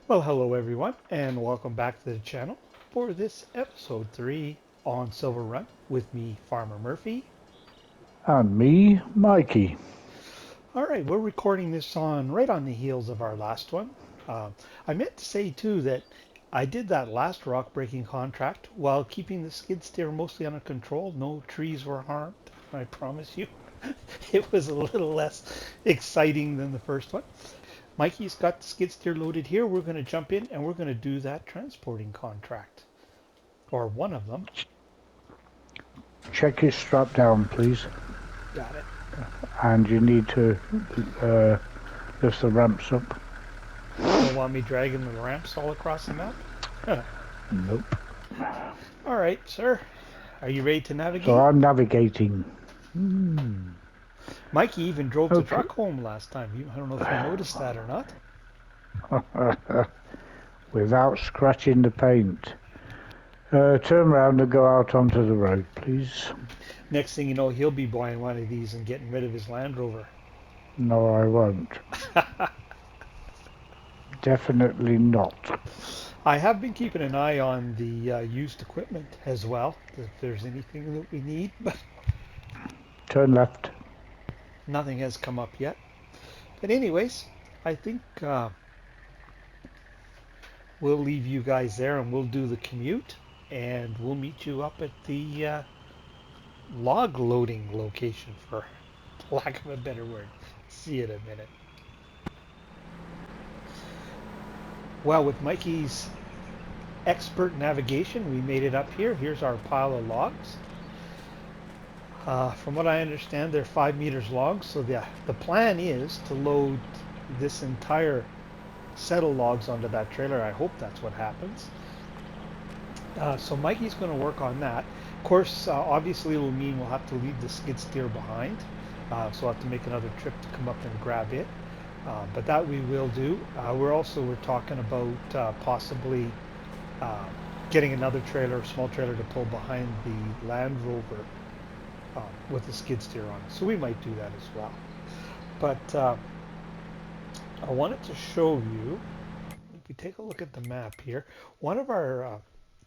Well, hello everyone, and welcome back to the channel for this episode 3 on Silverrun with me, Farmer Murphy. And me, Mikey. All right, we're recording this on right on the heels of our last one. Uh, I meant to say too that I did that last rock breaking contract while keeping the skid steer mostly under control. No trees were harmed, I promise you. It was a little less exciting than the first one. Mikey's got the skid steer loaded here. We're going to jump in and we're going to do that transporting contract, or one of them. Check your strap down, please. Got it. And you need to lift the ramps up. Don't want me dragging the ramps all across the map? Nope. All right, sir. Are you ready to So navigate? I'm navigating. Mikey even drove the Okay. truck home last time. I don't know if you noticed that or not. Without scratching the paint. Turn around and go out onto the road, please. Next thing you know, he'll be buying one of these and getting rid of his Land Rover. No, I won't. Definitely not. I have been keeping an eye on the used equipment as well, if there's anything that we need, but Turn left. nothing has come up yet. But anyways, I think we'll leave you guys there and we'll do the commute, and we'll meet you up at the log loading location, for lack of a better word. See you in a minute. Well, with Mikey's expert navigation, we made it up here. Here's our pile of logs. From what I understand, they're 5 meters long, so the plan is to load this entire set of logs onto that trailer. I hope that's what happens. So Mikey's going to work on that. Of course, obviously it will mean we'll have to leave the skid steer behind. So I'll have to make another trip to come up and grab it. But that we will do. We're talking about possibly getting another trailer, small trailer, to pull behind the Land Rover with the skid steer on it. So we might do that as well. But I wanted to show you, if we take a look at the map here, one of our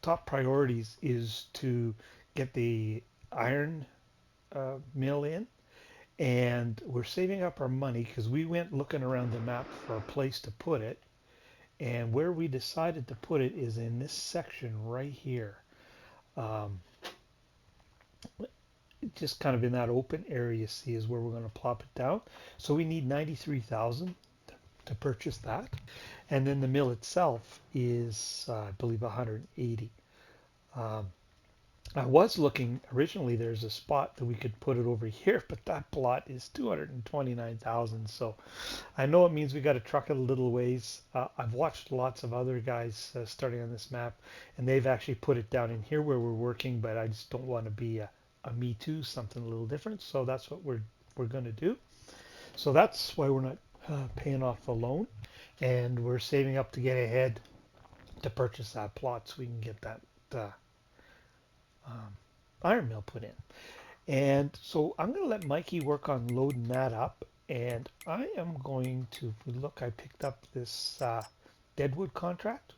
top priorities is to get the iron mill in, and we're saving up our money because we went looking around the map for a place to put it, and where we decided to put it is in this section right here, um, just kind of in that open area. You see is where we're going to plop it down. So we need 93,000 to purchase that, and then the mill itself is I believe 180. um, I was looking originally, there's a spot that we could put it over here, but that plot is 229,000. So I know it means we got to truck it a little ways. I've watched lots of other guys starting on this map, and they've actually put it down in here where we're working, but I just don't want to be a me too, something a little different. So that's what we're going to do. So that's why we're not paying off the loan, and we're saving up to get ahead to purchase that plot so we can get that um, iron mill put in. And so I'm going to let Mikey work on loading that up. And I am going to, if we look, I picked up this Deadwood contract.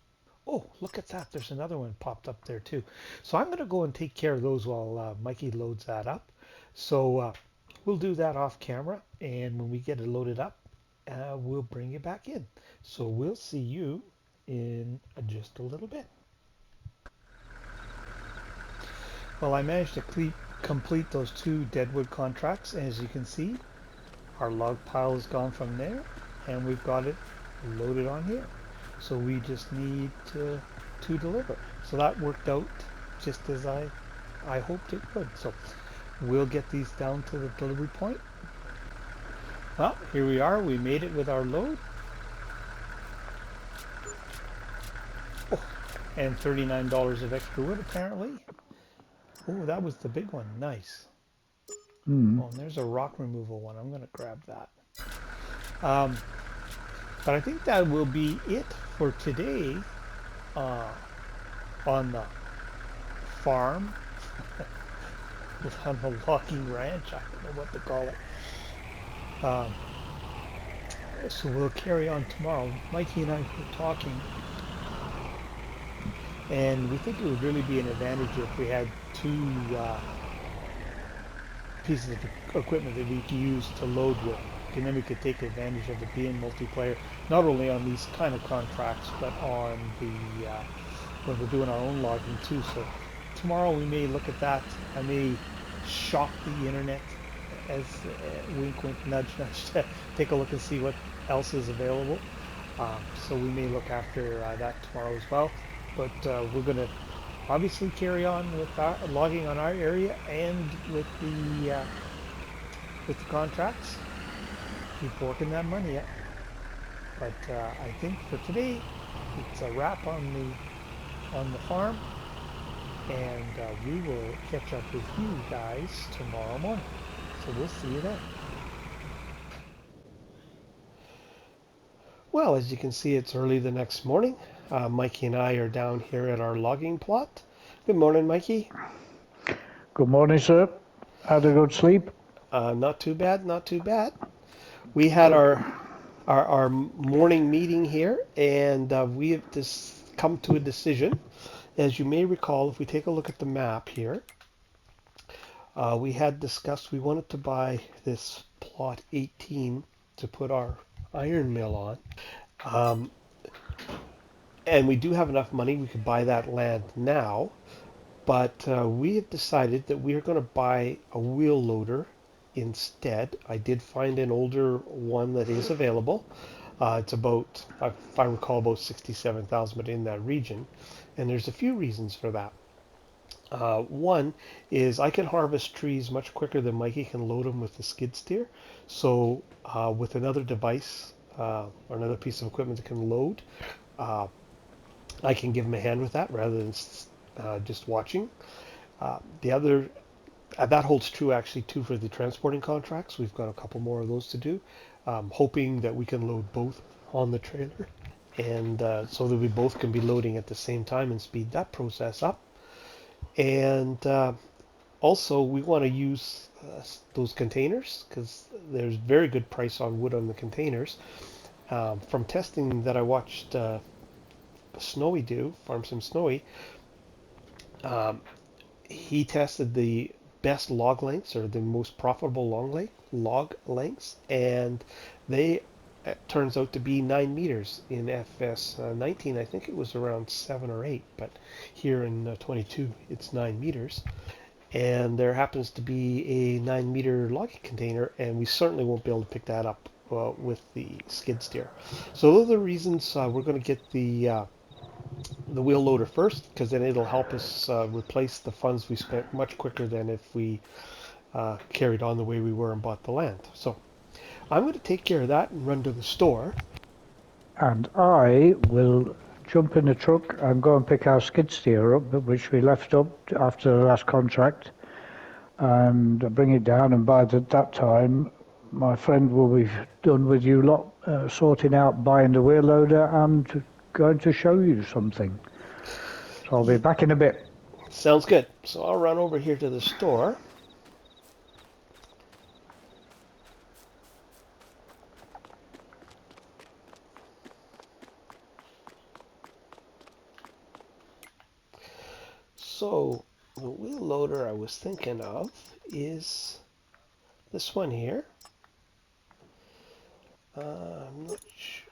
Oh, look at that. There's another one popped up there too. So I'm going to go and take care of those while Mikey loads that up. So we'll do that off camera. And when we get it loaded up, we'll bring you back in. So we'll see you in just a little bit. Well, I managed to complete those 2 Deadwood contracts. As you can see, our log pile is gone from there, and we've got it loaded on here. So we just need to deliver. So that worked out just as I hoped it would. So we'll get these down to the delivery point. Well, here we are. We made it with our load. Oh, and $39 of extra wood apparently. Oh, that was the big one. Nice. Oh, and there's a rock removal one. I'm going to grab that. But I think that will be it for today on the farm, on the logging ranch. I don't know what to call it. So we'll carry on tomorrow. Mikey and I were talking, and we think it would really be an advantage if we had two pieces of equipment that we could use to load with. And then we could take advantage of it being multiplayer, not only on these kind of contracts, but on the when we're doing our own logging too. So tomorrow we may look at that. I may shop the internet as wink, wink, nudge, nudge to take a look and see what else is available. So we may look after that tomorrow as well. But we're going to obviously carry on with our logging on our area and with the contracts. Keep working that money up. But I think for today, it's a wrap on the farm, and we will catch up with you guys tomorrow morning. So we'll see you then. Well, as you can see, it's early the next morning. Mikey and I are down here at our logging plot. Good morning, Mikey. Good morning, sir. Had a good sleep? Not too bad, not too bad. We had our morning meeting here, and we have come to a decision. As you may recall, if we take a look at the map here, we had discussed we wanted to buy this plot 18 to put our iron mill on. And we do have enough money, we could buy that land now, but we have decided that we are going to buy a wheel loader instead. I did find an older one that is available. It's about, if I recall, about 67,000, but in that region. And there's a few reasons for that. One is I can harvest trees much quicker than Mikey can load them with the skid steer. So with another device or another piece of equipment that can load, I can give him a hand with that rather than just watching. The other that holds true actually too for the transporting contracts. We've got a couple more of those to do, hoping that we can load both on the trailer, and so that we both can be loading at the same time and speed that process up. And also we want to use those containers because there's very good price on wood on the containers. From testing that I watched Snowy do, Farm Sim Snowy, he tested the best log lengths or the most profitable log lengths, and they it turns out to be 9 meters. In FS19 I think it was around 7 or 8, but here in 22 it's 9 meters, and there happens to be a 9-meter logging container, and we certainly won't be able to pick that up with the skid steer. So those are the reasons we're going to get the wheel loader first, because then it'll help us replace the funds we spent much quicker than if we carried on the way we were and bought the land. So I'm going to take care of that and run to the store. And I will jump in the truck and go and pick our skid steer up, which we left up after the last contract, and bring it down. And by that time, my friend will be done with you lot, sorting out buying the wheel loader and going to show you something. So I'll be back in a bit. Sounds good. So I'll run over here to the store. So the wheel loader I was thinking of is this one here. I'm not sure.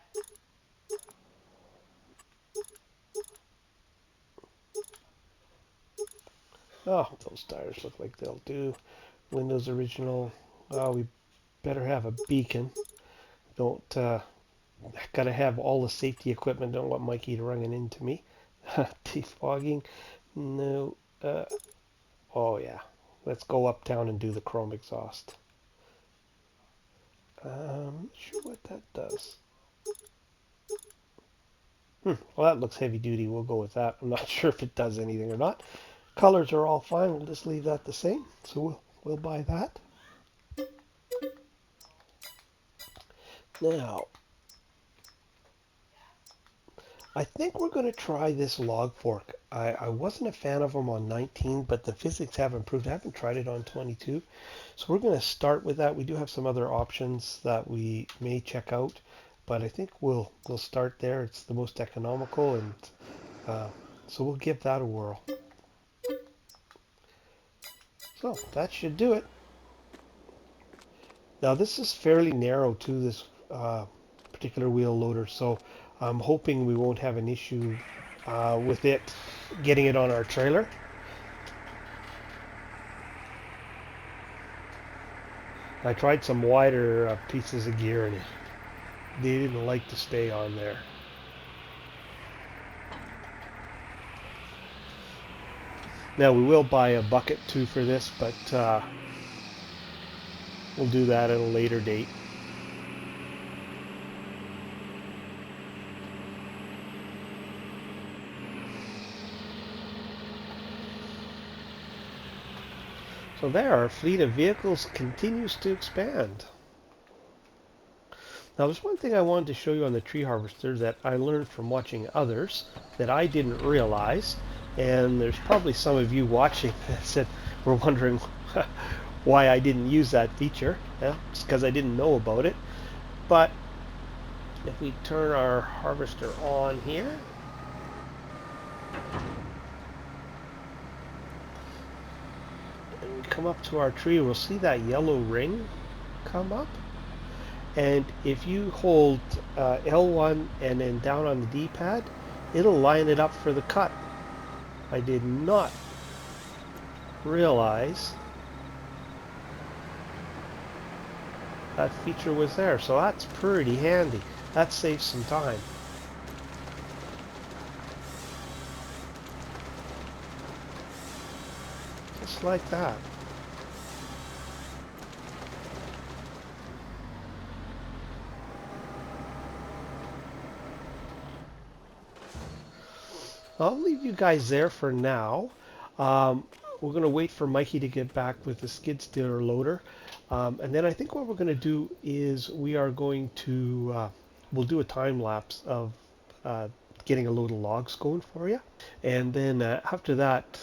Oh, those tires look like they'll do. Windows original. Oh, we better have a beacon. Don't gotta have all the safety equipment. Don't want Mikey to run into me. Defogging. No. Oh yeah. Let's go uptown and do the chrome exhaust. Not sure what that does. Well, that looks heavy duty. We'll go with that. I'm not sure if it does anything or not. Colors are all fine. We'll just leave that the same. So we'll buy that. Now, I think we're going to try this log fork I wasn't a fan of them on 19, but the physics have improved. I haven't tried it on 22. So we're going to start with that. We do have some other options that we may check out, but I think we'll start there. It's the most economical, and so we'll give that a whirl. So that should do it. Now this is fairly narrow to this particular wheel loader, so I'm hoping we won't have an issue with it getting it on our trailer. I tried some wider pieces of gear and they didn't like to stay on there. Now we will buy a bucket too for this, but we'll do that at a later date. So there, our fleet of vehicles continues to expand. Now there's one thing I wanted to show you on the tree harvester that I learned from watching others that I didn't realize, and there's probably some of you watching that were wondering why I didn't use that feature. Yeah, it's because I didn't know about it. But if we turn our harvester on here, and we come up to our tree, we'll see that yellow ring come up. And if you hold L1 and then down on the D-pad, it'll line it up for the cut. I did not realize that feature was there, so that's pretty handy. That saves some time. Just like that. I'll leave you guys there for now. We're going to wait for Mikey to get back with the skid steer loader. And then I think what we're going to do is we are going to, we'll do a time lapse of getting a load of logs going for you. And then after that,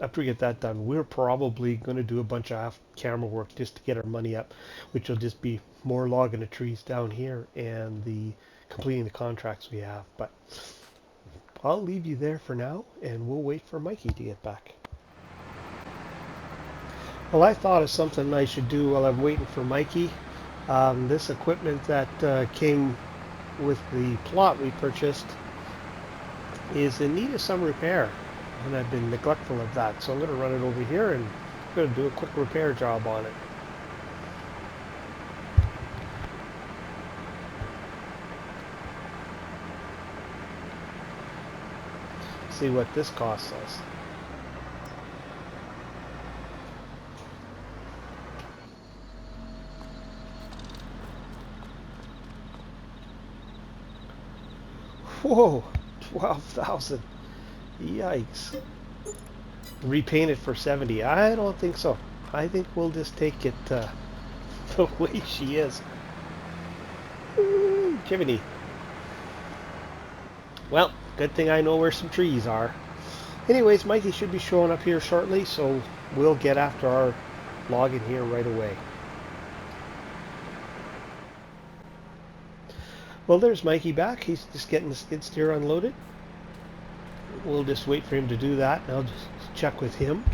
after we get that done, we're probably going to do a bunch of camera work just to get our money up, which will just be more logging the trees down here and the completing the contracts we have. But I'll leave you there for now, and we'll wait for Mikey to get back. Well, I thought of something I should do while I'm waiting for Mikey. This equipment that came with the plot we purchased is in need of some repair, and I've been neglectful of that. So I'm going to run it over here, and I'm going to do a quick repair job on it. See what this costs us. Whoa, 12,000. Yikes. Repaint it for 70. I don't think so. I think we'll just take it the way she is. Ooh, Jiminy. Well, good thing I know where some trees are. Anyways, Mikey should be showing up here shortly, so we'll get after our log in here right away. Well, there's Mikey back. He's just getting the skid steer unloaded. We'll just wait for him to do that, and I'll just check with him.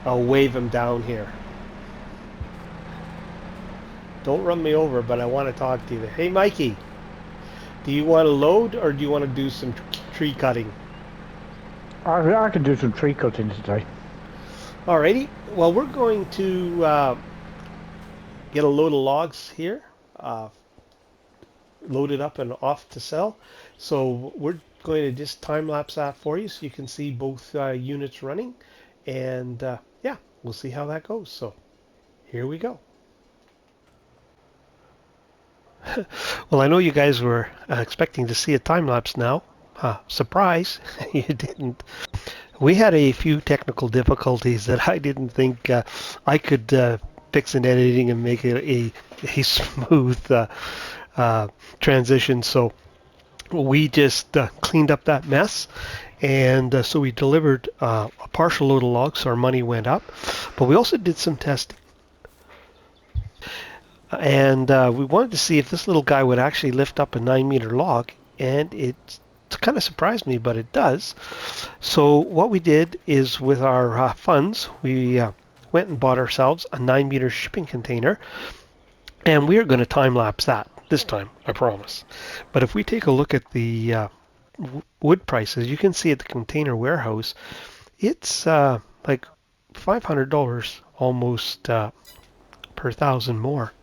I'll wave him down here. Don't run me over, but I want to talk to you. Hey, Mikey, do you want to load or do you want to do some tree cutting? I can do some tree cutting today. Alrighty. Well, we're going to get a load of logs here, loaded up and off to sell. So we're going to just time lapse that for you so you can see both units running. And yeah, we'll see how that goes. So here we go. Well, I know you guys were expecting to see a time lapse now. Surprise, you didn't. We had a few technical difficulties that I didn't think I could fix in editing and make it a smooth transition. So we just cleaned up that mess. And so we delivered a partial load of logs, so our money went up. But we also did some testing. And we wanted to see if this little guy would actually lift up a 9-meter log. And it kind of surprised me, but it does. So what we did is with our funds, we went and bought ourselves a 9-meter shipping container. And we are going to time lapse that this time, I promise. But if we take a look at the wood prices, you can see at the container warehouse, it's like $500 almost per thousand more.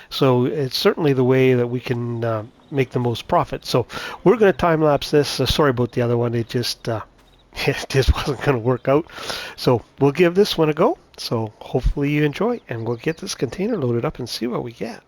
So it's certainly the way that we can make the most profit. So we're going to time lapse this. Sorry about the other one. It just it just wasn't going to work out. So we'll give this one a go. So hopefully you enjoy, and we'll get this container loaded up and see what we get.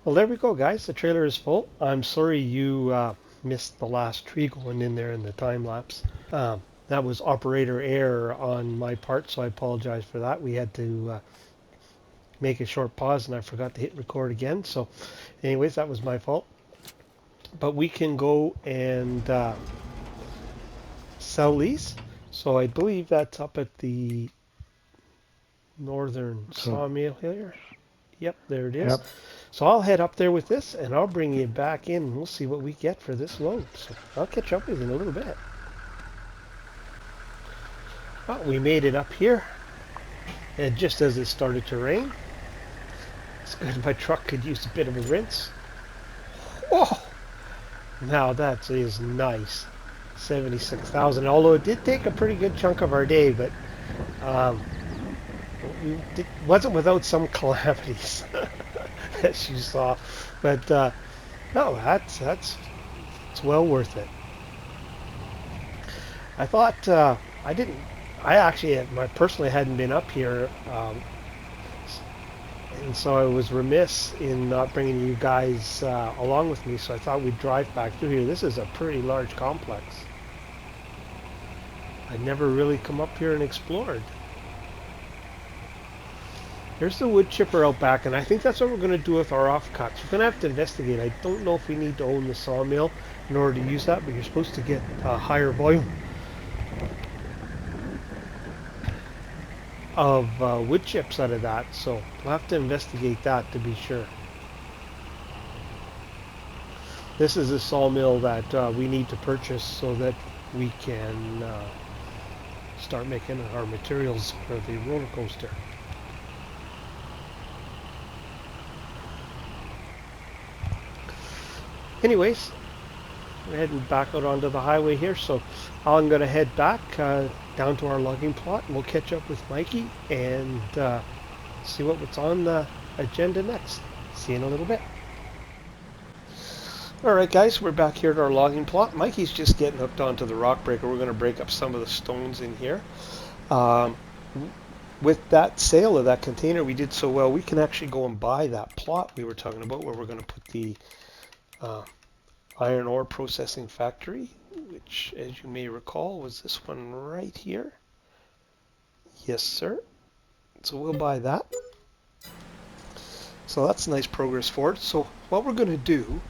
Well, there we go, guys. The trailer is full. I'm sorry you missed the last tree going in there in the time lapse. That was operator error on my part, so I apologize for that. We had to make a short pause, and I forgot to hit record again. So, anyways, that was my fault. But we can go and sell these. So I believe that's up at the northern So, sawmill here. Yep, there it is. yep. So I'll head up there with this, and I'll bring you back in, and we'll see what we get for this load. So I'll catch up with you in a little bit. Well, we made it up here, and just as it started to rain, it's good my truck could use a bit of a rinse. Oh, now that is nice. 76,000, although it did take a pretty good chunk of our day, but it wasn't without some calamities, as you saw. But no, it's well worth it. I thought I actually personally hadn't been up here, and so I was remiss in not bringing you guys along with me. So I thought we'd drive back through here. This is a pretty large complex. I'd never really come up here and explored. Here's the wood chipper out back, and I think that's what we're going to do with our offcuts. We're going to have to investigate. I don't know if we need to own the sawmill in order to use that, but you're supposed to get a higher volume of wood chips out of that, so we'll have to investigate that to be sure. This is a sawmill that we need to purchase so that we can start making our materials for the roller coaster. Anyways, we're heading back out onto the highway here, so I'm going to head back down to our logging plot, and we'll catch up with Mikey and see what's on the agenda next. See you in a little bit. Alright guys, we're back here at our logging plot. Mikey's just getting hooked onto the rock breaker. We're going to break up some of the stones in here. With that sale of that container we did so well, we can actually go and buy that plot we were talking about where we're going to put the iron ore processing factory, which, as you may recall, was this one right here. Yes, sir. So we'll buy that. So that's nice progress forward. So what we're going to do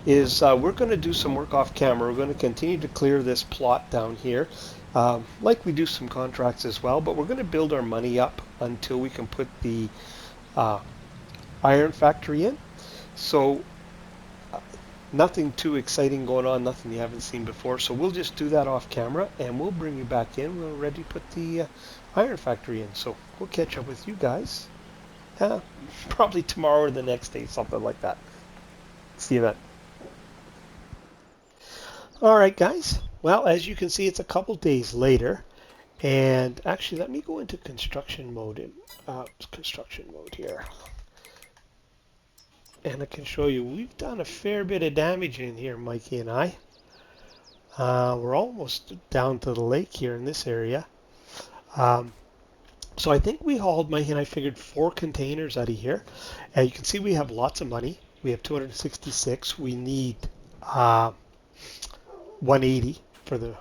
is we're going to do some work off camera. We're going to continue to clear this plot down here, like we do some contracts as well, but we're going to build our money up until we can put the iron factory in. So nothing too exciting going on, nothing you haven't seen before. So we'll just do that off camera, and we'll bring you back in. We're ready to put the iron factory in. So we'll catch up with you guys probably tomorrow or the next day, something like that. See you then. Alright guys, well, as you can see, it's a couple days later, and actually let me go into construction mode here, and I can show you we've done a fair bit of damage in here, Mikey and I. We're almost down to the lake here in this area. So I think we hauled, Mikey and I figured 4 containers out of here, and you can see we have lots of money. We have 266. We need 180 for the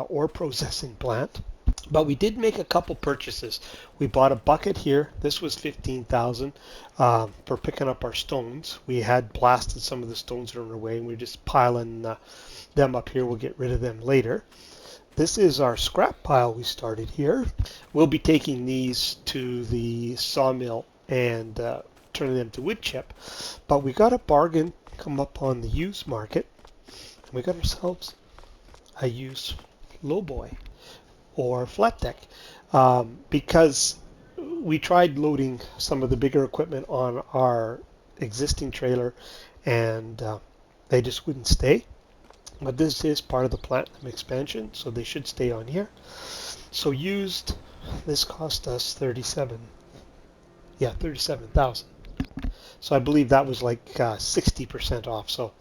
ore processing plant. But we did make a couple purchases. We bought a bucket here. This was 15,000 for picking up our stones. We had blasted some of the stones that are in our way, and we're just piling them up here. We'll get rid of them later. This is our scrap pile we started here. We'll be taking these to the sawmill and turning them to wood chip. But we got a bargain come up on the used market. We got ourselves a used lowboy or flat deck because we tried loading some of the bigger equipment on our existing trailer, and they just wouldn't stay. But this is part of the platinum expansion, so they should stay on here. So used, this cost us 37,000. So I believe that was like 60% off. So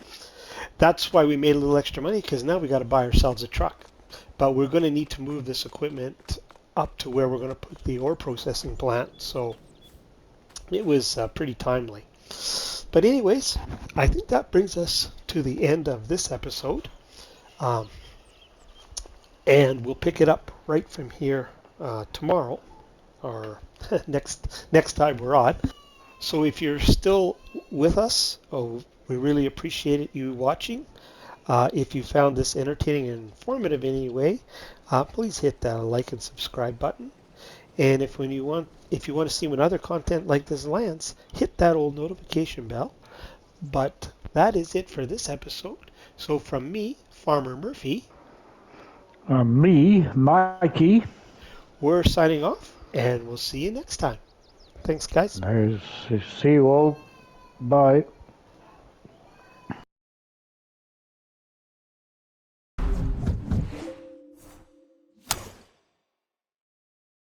that's why we made a little extra money, because now we got to buy ourselves a truck. But we're going to need to move this equipment up to where we're going to put the ore processing plant. So it was pretty timely. But anyways, I think that brings us to the end of this episode. Um, and we'll pick it up right from here tomorrow, or next time we're on. So if you're still with us, we really appreciate you watching. If you found this entertaining and informative in any way, please hit that like and subscribe button. And if you want to see when other content like this lands, hit that old notification bell. But that is it for this episode. So from me, Farmer Murphy, Me, Mikey. we're signing off, and we'll see you next time. Thanks, guys. See you all. Bye.